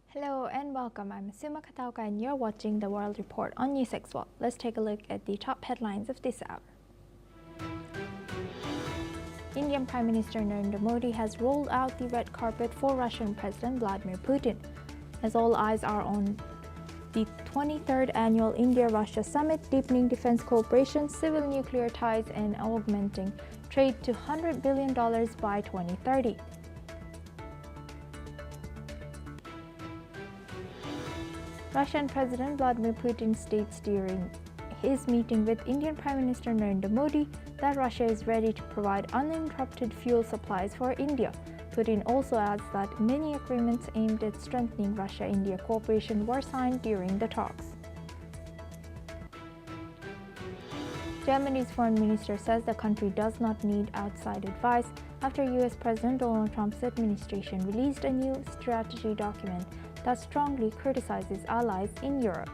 Hello and welcome. I'm Suma Katauka and you're watching the World Report on NewsX. Let's take a look at the top headlines of this hour. Indian Prime Minister Narendra Modi has rolled out the red carpet for Russian President Vladimir Putin. As all eyes are on the 23rd Annual India-Russia Summit, deepening defense cooperation, civil nuclear ties and augmenting trade to $100 billion by 2030. Russian President Vladimir Putin states during his meeting with Indian Prime Minister Narendra Modi that Russia is ready to provide uninterrupted fuel supplies for India. Putin also adds that many agreements aimed at strengthening Russia-India cooperation were signed during the talks. Germany's foreign minister says the country does not need outside advice after US President Donald Trump's administration released a new strategy document that strongly criticizes allies in Europe.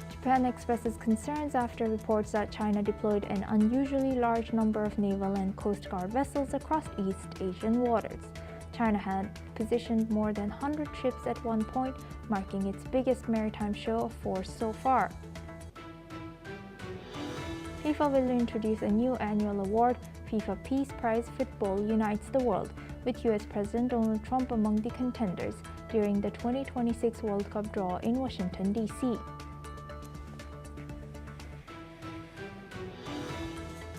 Japan expresses concerns after reports that China deployed an unusually large number of naval and coast guard vessels across East Asian waters. China had positioned more than 100 ships at one point, marking its biggest maritime show of force so far. FIFA will introduce a new annual award, FIFA Peace Prize Football Unites the World, with US President Donald Trump among the contenders during the 2026 World Cup draw in Washington, D.C.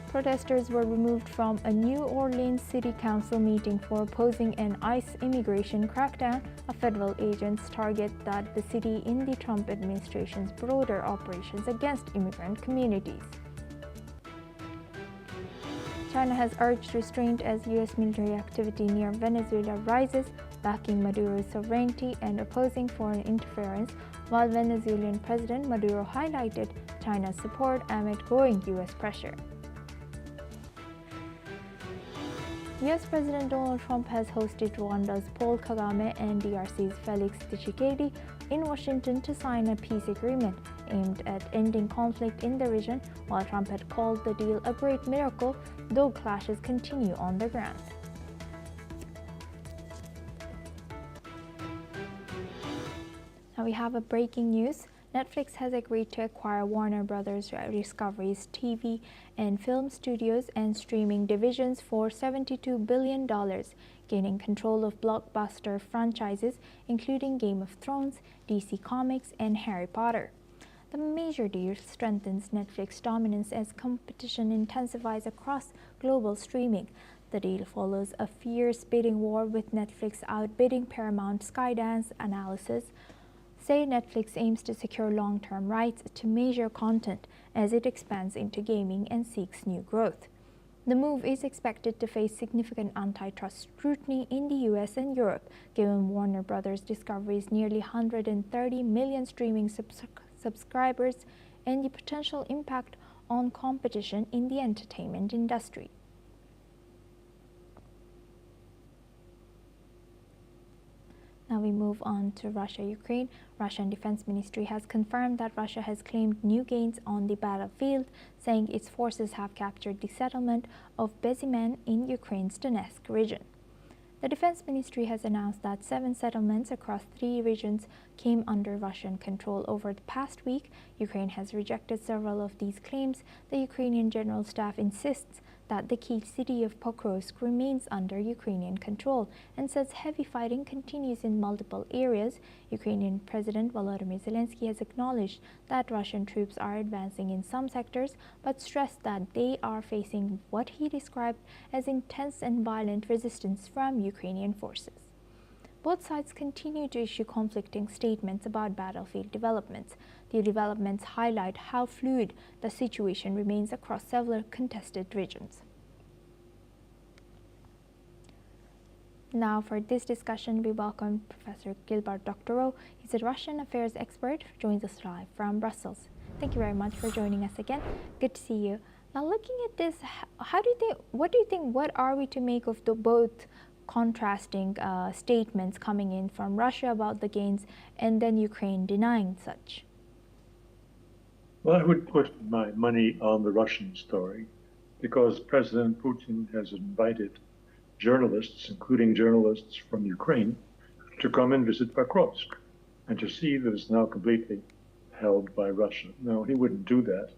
Protesters were removed from a New Orleans City Council meeting for opposing an ICE immigration crackdown, a federal agent's target that the city in the Trump administration's broader operations against immigrant communities. China has urged restraint as U.S. military activity near Venezuela rises, backing Maduro's sovereignty and opposing foreign interference, while Venezuelan President Maduro highlighted China's support amid growing U.S. pressure. U.S. President Donald Trump has hosted Rwanda's Paul Kagame and DRC's Felix Tshisekedi in Washington to sign a peace agreement aimed at ending conflict in the region, while Trump had called the deal a great miracle, though clashes continue on the ground. Now we have a breaking news. Netflix has agreed to acquire Warner Bros. Discovery's TV and film studios and streaming divisions for $72 billion, gaining control of blockbuster franchises including Game of Thrones, DC Comics, and Harry Potter. The major deal strengthens Netflix's dominance as competition intensifies across global streaming. The deal follows a fierce bidding war, with Netflix outbidding Paramount. Skydance analysis say Netflix aims to secure long-term rights to major content as it expands into gaming and seeks new growth. The move is expected to face significant antitrust scrutiny in the US and Europe, given Warner Bros. Discovery's nearly 130 million streaming subscribers and the potential impact on competition in the entertainment industry. Now we move on to Russia-Ukraine. Russian Defense Ministry has confirmed that Russia has claimed new gains on the battlefield, saying its forces have captured the settlement of Bezymen in Ukraine's Donetsk region. The Defense Ministry has announced that 7 settlements across 3 regions came under Russian control over the past week. Ukraine has rejected several of these claims. The Ukrainian General Staff insists that the key city of Pokrovsk remains under Ukrainian control and says heavy fighting continues in multiple areas. Ukrainian President Volodymyr Zelensky has acknowledged that Russian troops are advancing in some sectors, but stressed that they are facing what he described as intense and violent resistance from Ukrainian forces. Both sides continue to issue conflicting statements about battlefield developments. The developments highlight how fluid the situation remains across several contested regions. Now for this discussion, we welcome Professor Gilbert Doctorow. He's a Russian affairs expert who joins us live from Brussels. Thank you very much for joining us again. Good to see you. Now looking at this, what are we to make of the both contrasting statements coming in from Russia about the gains and then Ukraine denying such? Well, I would put my money on the Russian story. because President Putin has invited journalists, including journalists from Ukraine, to come and visit Pokrovsk and to see that it's now completely held by Russia. No, he wouldn't do that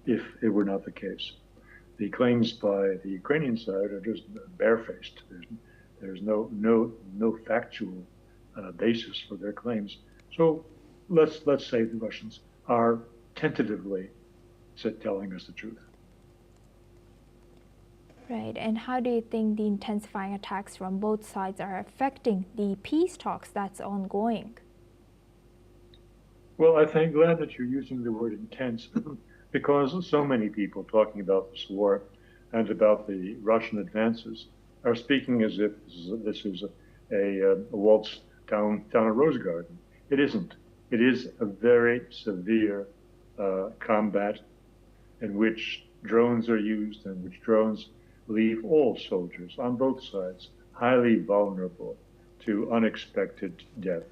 if it were not the case. The claims by the Ukrainian side are just barefaced. There's no factual basis for their claims. So let's say the Russians are tentatively telling us the truth. Right, and how do you think the intensifying attacks from both sides are affecting the peace talks that's ongoing? Well, I'm glad that you're using the word intense because so many people talking about this war and about the Russian advances are speaking as if this is a waltz down a rose garden. It isn't. It is a very severe combat in which drones are used and which drones leave all soldiers on both sides highly vulnerable to unexpected death.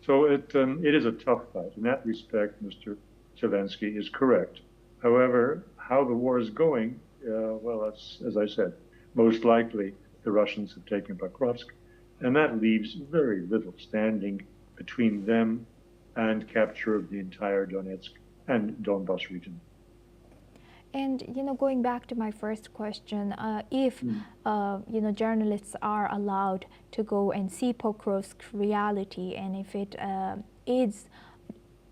So it is a tough fight. In that respect, Mr. Zelensky is correct. However, how the war is going, well, that's, as I said, most likely the Russians have taken Pokrovsk, and that leaves very little standing between them and capture of the entire Donetsk and Donbas region. And going back to my first question, if journalists are allowed to go and see Pokrovsk reality, and if it is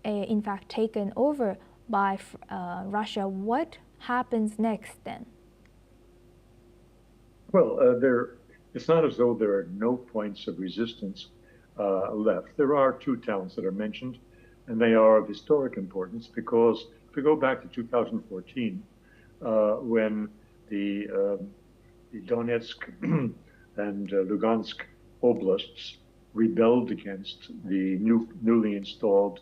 in fact taken over by Russia, what happens next then? Well, it's not as though there are no points of resistance left. There are two towns that are mentioned, and they are of historic importance because if we go back to 2014, when the Donetsk and Lugansk oblasts rebelled against the newly installed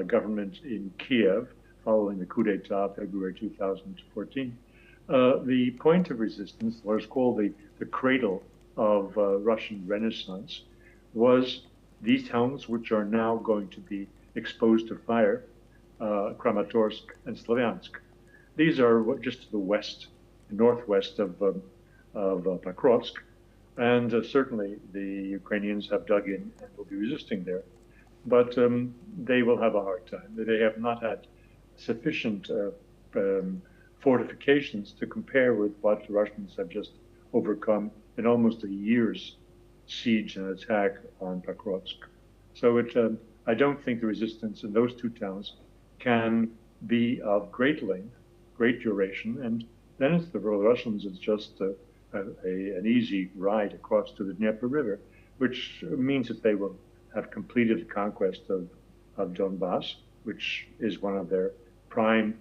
government in Kiev following the coup d'etat February 2014, the point of resistance, what is called the cradle of Russian Renaissance, was these towns which are now going to be exposed to fire, Kramatorsk and Slavyansk. These are just to the west, northwest of Pokrovsk, and certainly the Ukrainians have dug in and will be resisting there. But they will have a hard time. They have not had sufficient fortifications to compare with what the Russians have just overcome in almost a year's siege and attack on Pokrovsk. So I don't think the resistance in those two towns can be of great length, great duration, and then it's the Russians. It's just an easy ride across to the Dnieper River, which means that they will have completed the conquest of Donbas, which is one of their prime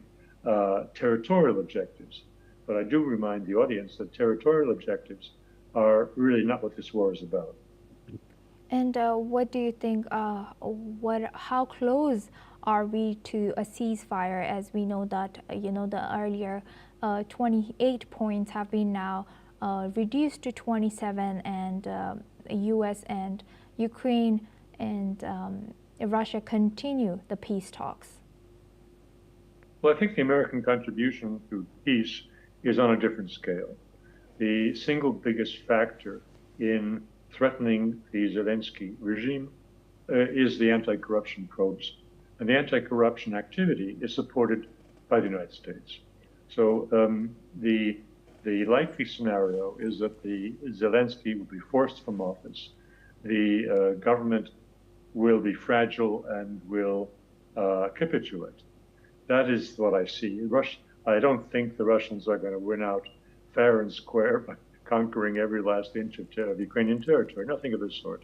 territorial objectives. But I do remind the audience that territorial objectives are really not what this war is about. And what do you think, how close are we to a ceasefire, as we know that, the earlier 28 points have been now reduced to 27, and US and Ukraine and Russia continue the peace talks? Well, I think the American contribution to peace is on a different scale. The single biggest factor in threatening the Zelensky regime is the anti-corruption probes. And the anti-corruption activity is supported by the United States. So the likely scenario is that the Zelensky will be forced from office. The government will be fragile and will capitulate. That is what I see. I don't think the Russians are going to win out fair and square by conquering every last inch of Ukrainian territory, nothing of the sort.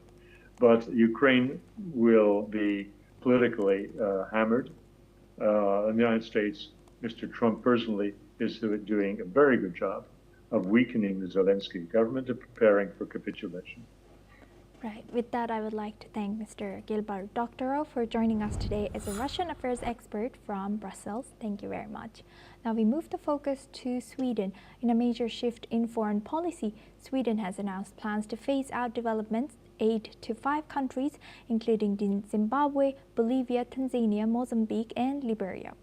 But Ukraine will be politically hammered. In the United States, Mr. Trump personally is doing a very good job of weakening the Zelensky government and preparing for capitulation. Right. With that, I would like to thank Mr. Gilbert Doctorow for joining us today as a Russian affairs expert from Brussels. Thank you very much. Now we move the focus to Sweden. In a major shift in foreign policy, Sweden has announced plans to phase out development aid to 5 countries, including Zimbabwe, Bolivia, Tanzania, Mozambique, and Liberia.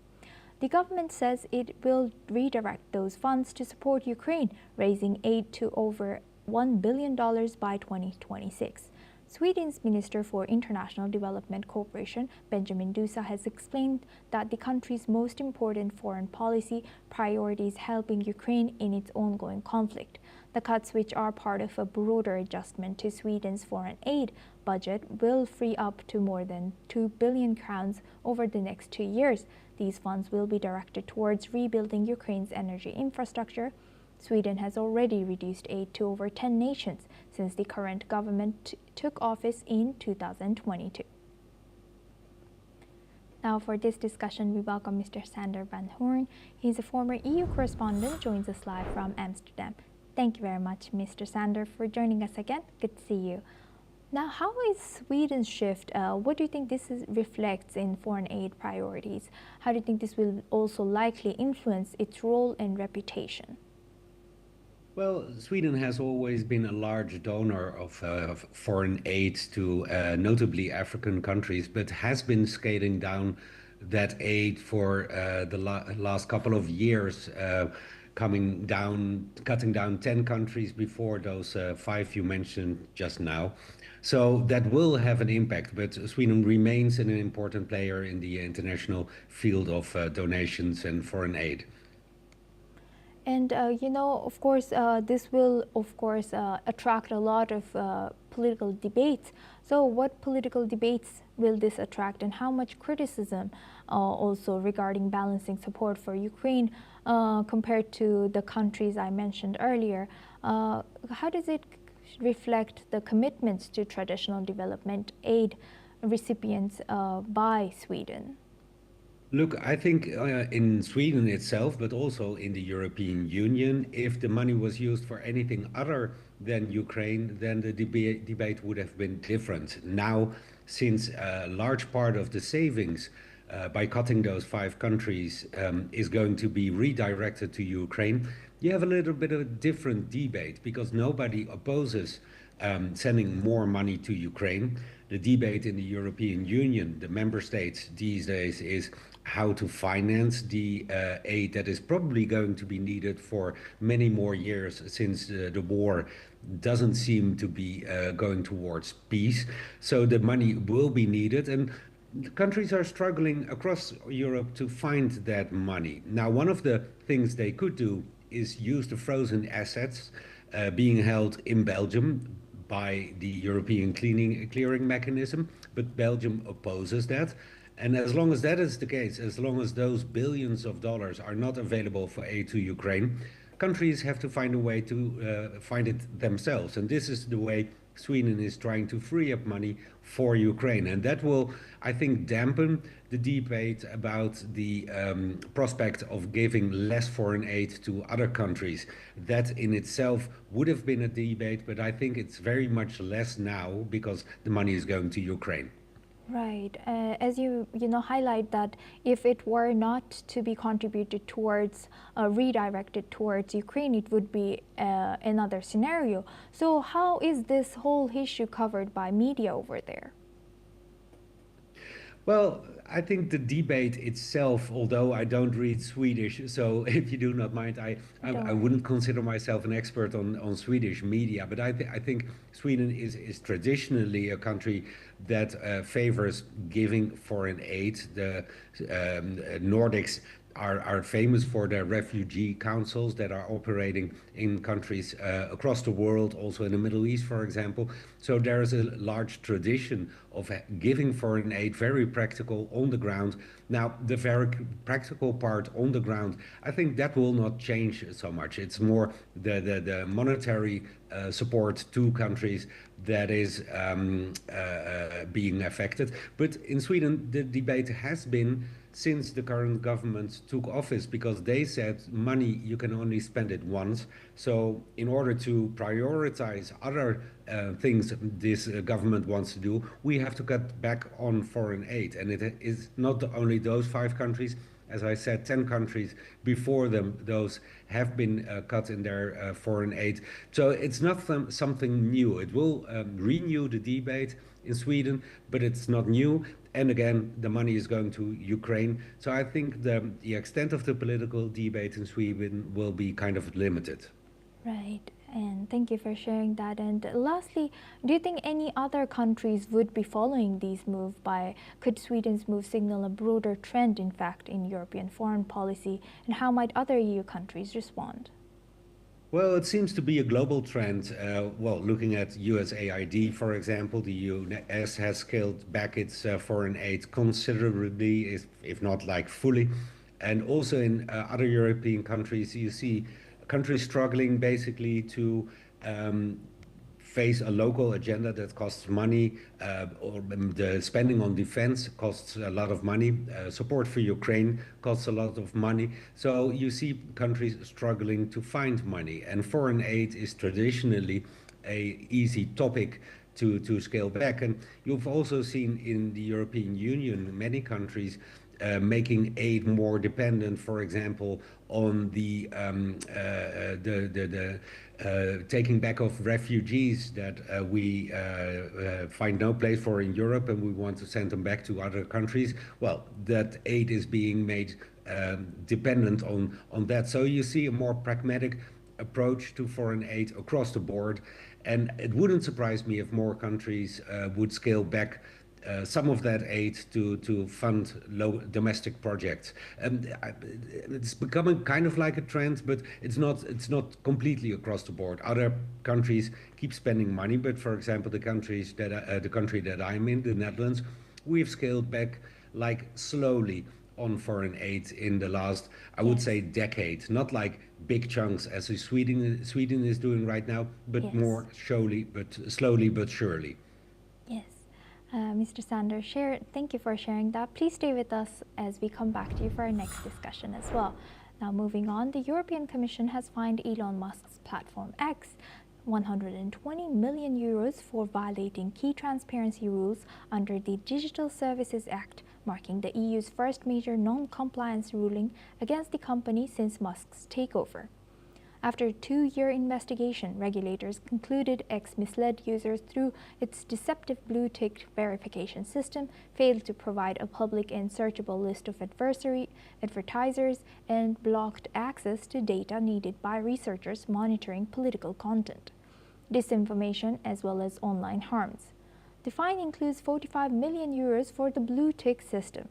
The government says it will redirect those funds to support Ukraine, raising aid to over $1 billion by 2026. Sweden's Minister for International Development Cooperation, Benjamin Dusa, has explained that the country's most important foreign policy priority is helping Ukraine in its ongoing conflict. The cuts, which are part of a broader adjustment to Sweden's foreign aid budget, will free up to more than 2 billion crowns over the next 2 years. These funds will be directed towards rebuilding Ukraine's energy infrastructure. Sweden has already reduced aid to over 10 nations since the current government took office in 2022. Now for this discussion, we welcome Mr. Sander van Hoorn. He's a former EU correspondent, joins us live from Amsterdam. Thank you very much, Mr. Sander, for joining us again. Good to see you. Now, how is Sweden's shift? What do you think this reflects in foreign aid priorities? How do you think this will also likely influence its role and reputation? Well, Sweden has always been a large donor of foreign aid to notably African countries, but has been scaling down that aid for the last couple of years, cutting down 10 countries before those 5 you mentioned just now. So that will have an impact, but Sweden remains an important player in the international field of donations and foreign aid. And, of course, this will, attract a lot of political debates. So what political debates will this attract, and how much criticism also regarding balancing support for Ukraine compared to the countries I mentioned earlier? How does it reflect the commitments to traditional development aid recipients by Sweden? Look, I think in Sweden itself, but also in the European Union, if the money was used for anything other than Ukraine, then the debate would have been different. Now, since a large part of the savings by cutting those 5 countries is going to be redirected to Ukraine, you have a little bit of a different debate because nobody opposes sending more money to Ukraine. The debate in the European Union, the member states these days, is how to finance the aid that is probably going to be needed for many more years, since the war doesn't seem to be going towards peace. So the money will be needed, and countries are struggling across Europe to find that money. Now, one of the things they could do is use the frozen assets being held in Belgium by the European clearing mechanism, but Belgium opposes that. And as long as that is the case, as long as those billions of dollars are not available for aid to Ukraine, countries have to find a way to find it themselves. And this is the way Sweden is trying to free up money for Ukraine. And that will, I think, dampen the debate about the prospect of giving less foreign aid to other countries. That in itself would have been a debate, but I think it's very much less now because the money is going to Ukraine. Right. As you highlight that if it were not to be contributed towards, redirected towards Ukraine, it would be another scenario. So how is this whole issue covered by media over there? Well, I think the debate itself, although I don't read Swedish, so if you do not mind, I wouldn't consider myself an expert on Swedish media, but I think Sweden is traditionally a country that favors giving foreign aid. The Nordics are famous for their refugee councils that are operating in countries across the world, also in the Middle East, for example. So there is a large tradition of giving foreign aid, very practical on the ground. Now, the very practical part on the ground, I think that will not change so much. It's more the monetary support to countries that is being affected. But in Sweden, the debate has been since the current government took office, because they said money, you can only spend it once. So in order to prioritize other things this government wants to do, we have to cut back on foreign aid. And it is not only those 5 countries. As I said, 10 countries before them, those have been cut in their foreign aid. So it's not something new. It will renew the debate in Sweden, but it's not new. And again, the money is going to Ukraine. So I think the extent of the political debate in Sweden will be kind of limited. Right, and thank you for sharing that. And lastly, do you think any other countries would be following these moves by, could Sweden's move signal a broader trend, in fact, in European foreign policy, and how might other EU countries respond? Well, it seems to be a global trend. Well, looking at USAID, for example, the US has scaled back its foreign aid considerably, if not like fully. And also in other European countries, you see countries struggling basically to um, face a local agenda that costs money, or the spending on defense costs a lot of money. Support for Ukraine costs a lot of money. So you see countries struggling to find money, and foreign aid is traditionally a easy topic to scale back. And you've also seen in the European Union many countries making aid more dependent, for example, on the taking back of refugees that we find no place for in Europe, and we want to send them back to other countries. Well, that aid is being made dependent on that. So you see a more pragmatic approach to foreign aid across the board, and it wouldn't surprise me if more countries would scale back some of that aid to fund low domestic projects. It's becoming kind of like a trend, but it's not completely across the board. Other countries keep spending money, but for example, the country that I'm in, the Netherlands, we've scaled back like slowly on foreign aid in the last, I would Yes. say, decade. Not like big chunks as Sweden is doing right now, but Yes. more slowly but surely. Yes. Mr. Sanders, thank you for sharing that. Please stay with us as we come back to you for our next discussion as well. Now, moving on, the European Commission has fined Elon Musk's platform X 120 million euros for violating key transparency rules under the Digital Services Act, marking the EU's first major non-compliance ruling against the company since Musk's takeover. After a 2-year investigation, regulators concluded X misled users through its deceptive blue tick verification system, failed to provide a public and searchable list of advertisers, and blocked access to data needed by researchers monitoring political content, disinformation, as well as online harms. The fine includes 45 million euros for the blue tick system,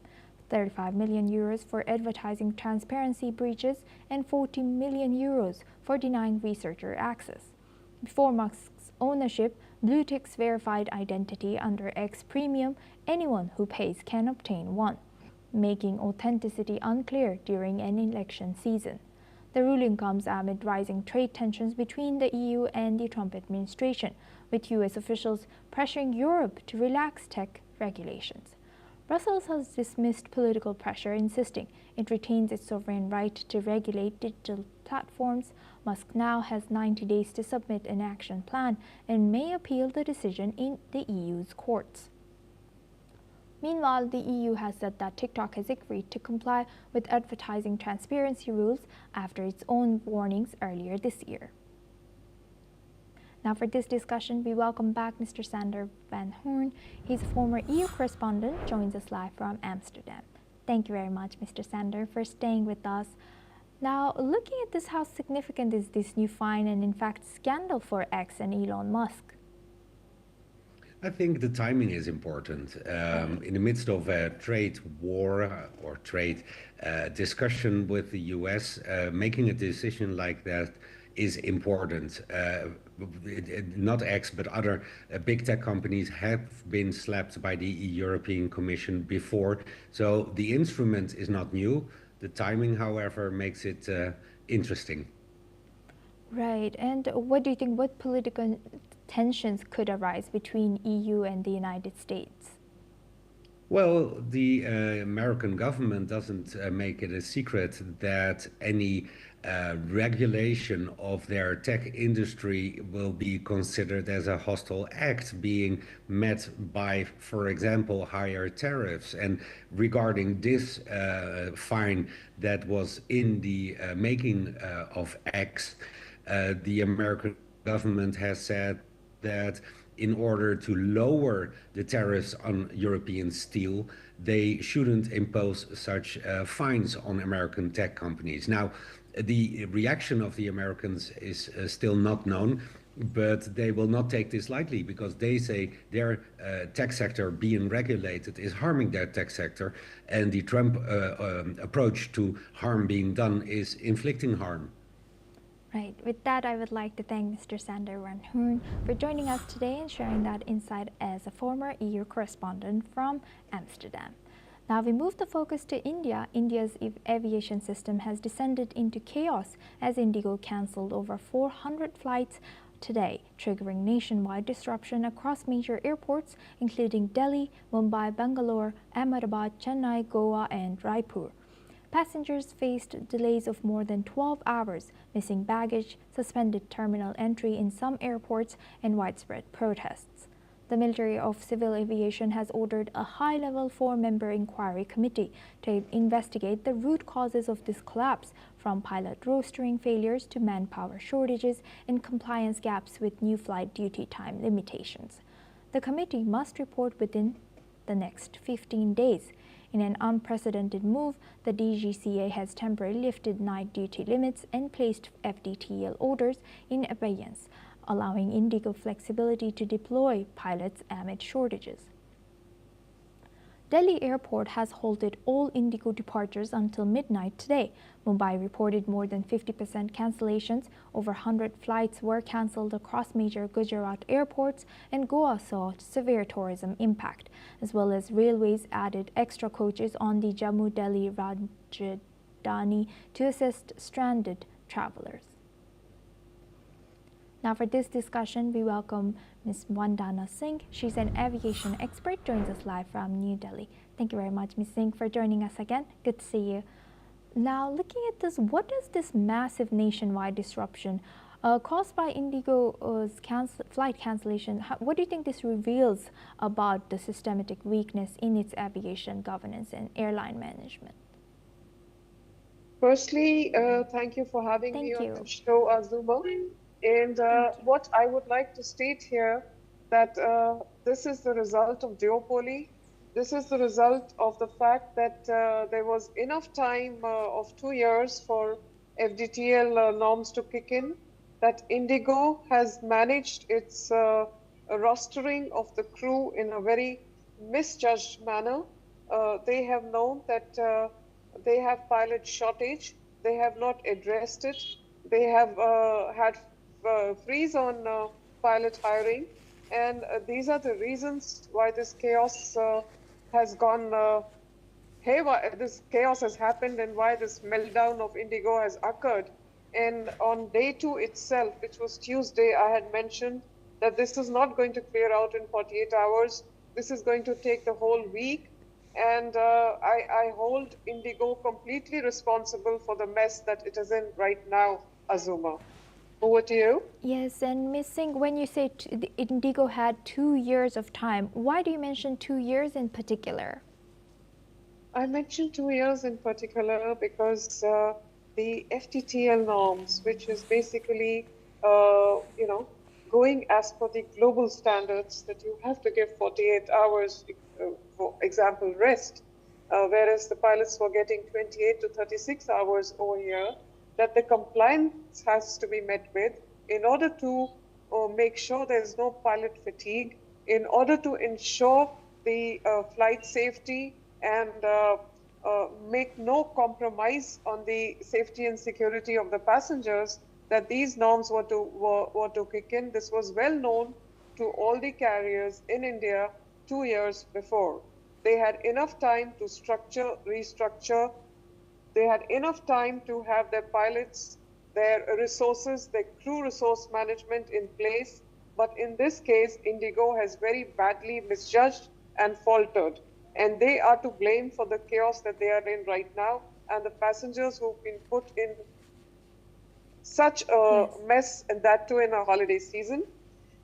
35 million euros for advertising transparency breaches, and 40 million euros for denying researcher access. Before Musk's ownership, blue ticks verified identity under X Premium. Anyone who pays can obtain one, making authenticity unclear during an election season. The ruling comes amid rising trade tensions between the EU and the Trump administration, with US officials pressuring Europe to relax tech regulations. Brussels has dismissed political pressure, insisting it retains its sovereign right to regulate digital platforms. Musk now has 90 days to submit an action plan and may appeal the decision in the EU's courts. Meanwhile, the EU has said that TikTok has agreed to comply with advertising transparency rules after its own warnings earlier this year. Now for this discussion, we welcome back Mr. Sander van Hoorn. He's a former EU correspondent, joins us live from Amsterdam. Thank you very much, Mr. Sander, for staying with us. Now, looking at this, how significant is this new fine and, in fact, scandal for X and Elon Musk? I think the timing is important. In the midst of a trade war or trade discussion with the US, making a decision like that is important. Not X, but other big tech companies have been slapped by the European Commission before. So the instrument is not new. The timing, however, makes it interesting. Right. And what do you think, what political tensions could arise between EU and the United States? Well, the American government doesn't make it a secret that any regulation of their tech industry will be considered as a hostile act, being met by, for example, higher tariffs. And regarding this fine that was in the making of X, the American government has said that in order to lower the tariffs on European steel, they shouldn't impose such fines on American tech companies. Now, the reaction of the Americans is still not known, but they will not take this lightly because they say their tech sector being regulated is harming their tech sector, and the Trump approach to harm being done is inflicting harm. Right. With that, I would like to thank Mr. Sander van Hoorn for joining us today and sharing that insight as a former EU correspondent from Amsterdam. Now we move the focus to India. India's aviation system has descended into chaos as IndiGo cancelled over 400 flights today, triggering nationwide disruption across major airports, including Delhi, Mumbai, Bangalore, Ahmedabad, Chennai, Goa, and Raipur. Passengers faced delays of more than 12 hours, missing baggage, suspended terminal entry in some airports, and widespread protests. The Military of Civil Aviation has ordered a high-level 4-member inquiry committee to investigate the root causes of this collapse, from pilot rostering failures to manpower shortages and compliance gaps with new flight duty time limitations. The committee must report within the next 15 days. In an unprecedented move, the DGCA has temporarily lifted night duty limits and placed FDTL orders in abeyance, allowing IndiGo flexibility to deploy pilots amid shortages. Delhi Airport has halted all IndiGo departures until midnight today. Mumbai reported more than 50% cancellations. Over 100 flights were cancelled across major Gujarat airports, and Goa saw severe tourism impact, as well as railways added extra coaches on the Jammu-Delhi Rajdhani to assist stranded travelers. Now for this discussion, we welcome Ms. Vandana Singh. She's an aviation expert, joins us live from New Delhi. Thank you very much, Ms. Singh, for joining us again. Good to see you. Now, looking at this, what is this massive nationwide disruption caused by IndiGo's flight cancellation? What do you think this reveals about the systematic weakness in its aviation governance and airline management? Firstly, thank you for having me on the show, Azuma. And what I would like to state here, that this is the result of duopoly. This is the result of the fact that there was enough time of 2 years for FDTL norms to kick in, that IndiGo has managed its rostering of the crew in a very misjudged manner. They have known that they have pilot shortage. They have not addressed it. They have had freeze on pilot hiring, and these are the reasons why this chaos has gone haywire. This chaos has happened, and why this meltdown of IndiGo has occurred. And on day 2 itself, which was Tuesday, I had mentioned that this is not going to clear out in 48 hours. This is going to take the whole week, and I hold IndiGo completely responsible for the mess that it is in right now, Azuma. Over to you. Yes, and Ms. Singh, when you say IndiGo had 2 years of time, why do you mention 2 years in particular? I mentioned 2 years in particular because the FTTL norms, which is basically, going as per the global standards, that you have to give 48 hours, for example, rest, whereas the pilots were getting 28 to 36 hours over here, that the compliance has to be met with in order to make sure there's no pilot fatigue, in order to ensure the flight safety and make no compromise on the safety and security of the passengers, that these norms were to kick in. This was well known to all the carriers in India 2 years before. They had enough time to structure, restructure. They had enough time to have their pilots, their resources, their crew resource management in place. But in this case, IndiGo has very badly misjudged and faltered. And they are to blame for the chaos that they are in right now, and the passengers who've been put in such a mess, and that too in a holiday season.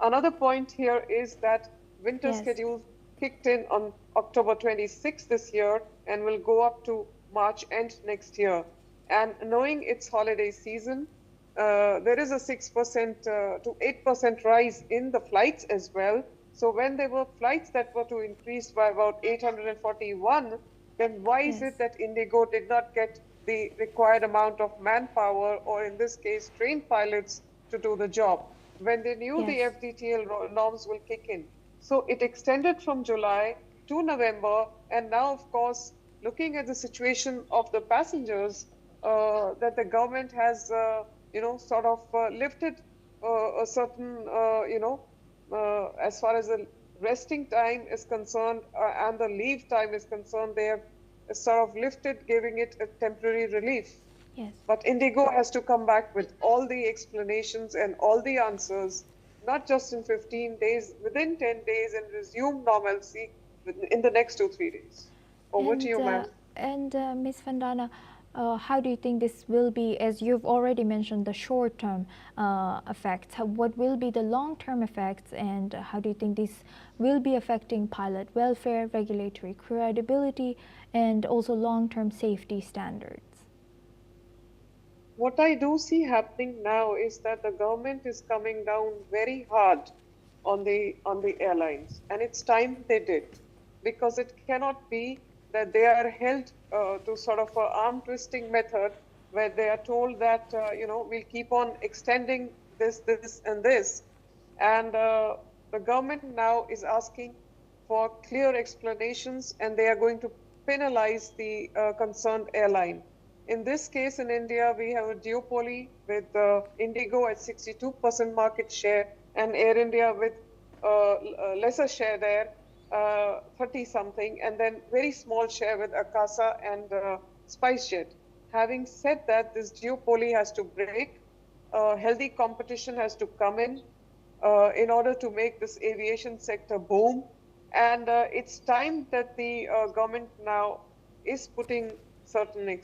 Another point here is that winter schedule kicked in on October 26th this year and will go up to March end next year. And knowing it's holiday season, there is a 6% to 8% rise in the flights as well. So when there were flights that were to increase by about 841, then why is it that IndiGo did not get the required amount of manpower, or in this case, trained pilots to do the job, when they knew the FDTL norms will kick in? So it extended from July to November, and now, of course, looking at the situation of the passengers, that the government has, sort of lifted a certain, as far as the resting time is concerned and the leave time is concerned, they have sort of lifted, giving it a temporary relief. Yes. But IndiGo has to come back with all the explanations and all the answers, not just in 15 days, within 10 days, and resume normalcy in the next 2-3 days. Over to you, ma'am. And Ms. Vandana, how do you think this will be, as you've already mentioned the short-term effects, what will be the long-term effects, and how do you think this will be affecting pilot welfare, regulatory credibility, and also long-term safety standards? What I do see happening now is that the government is coming down very hard on the airlines, and it's time they did, because it cannot be that they are held to sort of an arm twisting method where they are told that, we'll keep on extending this, and this. And the government now is asking for clear explanations, and they are going to penalize the concerned airline. In this case, in India, we have a duopoly with IndiGo at 62% market share and Air India with lesser share there, 30 something, and then very small share with Akasa and SpiceJet. Having said that, this duopoly has to break. Healthy competition has to come in order to make this aviation sector boom. And it's time that the government now is putting certain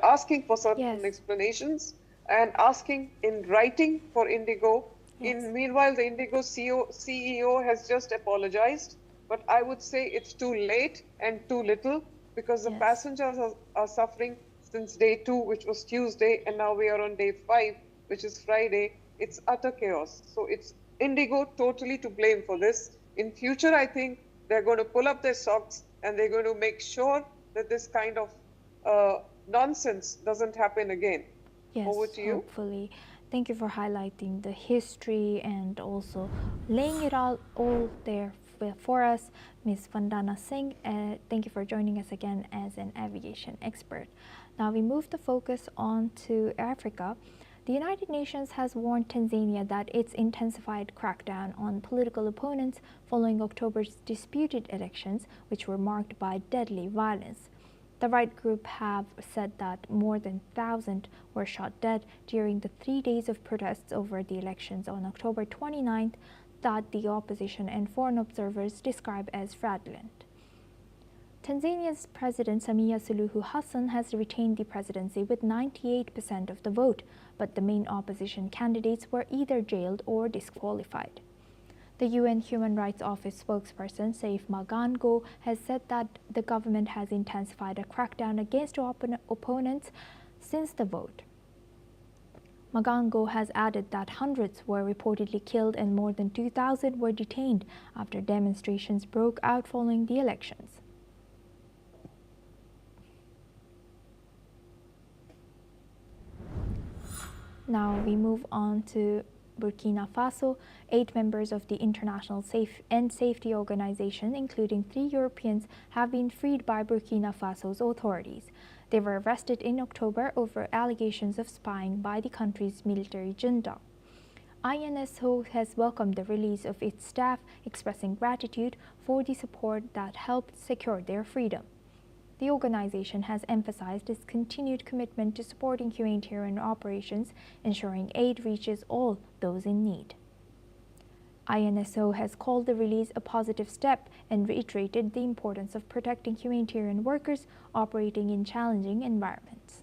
asking for certain explanations and asking in writing for IndiGo. Meanwhile, the IndiGo CEO has just apologized, but I would say it's too late and too little, because the passengers are suffering since day 2, which was Tuesday, and now we are on day 5, which is Friday. It's utter chaos. So it's IndiGo totally to blame for this. In future, I think they're going to pull up their socks and they're going to make sure that this kind of nonsense doesn't happen again. Yes, over to you. Hopefully. Thank you for highlighting the history and also laying it all there for us, Ms. Vandana Singh. Thank you for joining us again as an aviation expert. Now we move the focus on to Africa. The United Nations has warned Tanzania that its intensified crackdown on political opponents following October's disputed elections, which were marked by deadly violence. The right group have said that more than 1,000 were shot dead during the 3 days of protests over the elections on October 29th that the opposition and foreign observers describe as fraudulent. Tanzania's President Samia Suluhu Hassan has retained the presidency with 98% of the vote, but the main opposition candidates were either jailed or disqualified. The UN Human Rights Office spokesperson Saif Magango has said that the government has intensified a crackdown against opponents since the vote. Magango has added that hundreds were reportedly killed and more than 2,000 were detained after demonstrations broke out following the elections. Now we move on to Burkina Faso. 8 members of the International Safety Organization, including 3 Europeans, have been freed by Burkina Faso's authorities. They were arrested in October over allegations of spying by the country's military junta. INSO has welcomed the release of its staff, expressing gratitude for the support that helped secure their freedom. The organization has emphasized its continued commitment to supporting humanitarian operations, ensuring aid reaches all those in need. INSO has called the release a positive step and reiterated the importance of protecting humanitarian workers operating in challenging environments.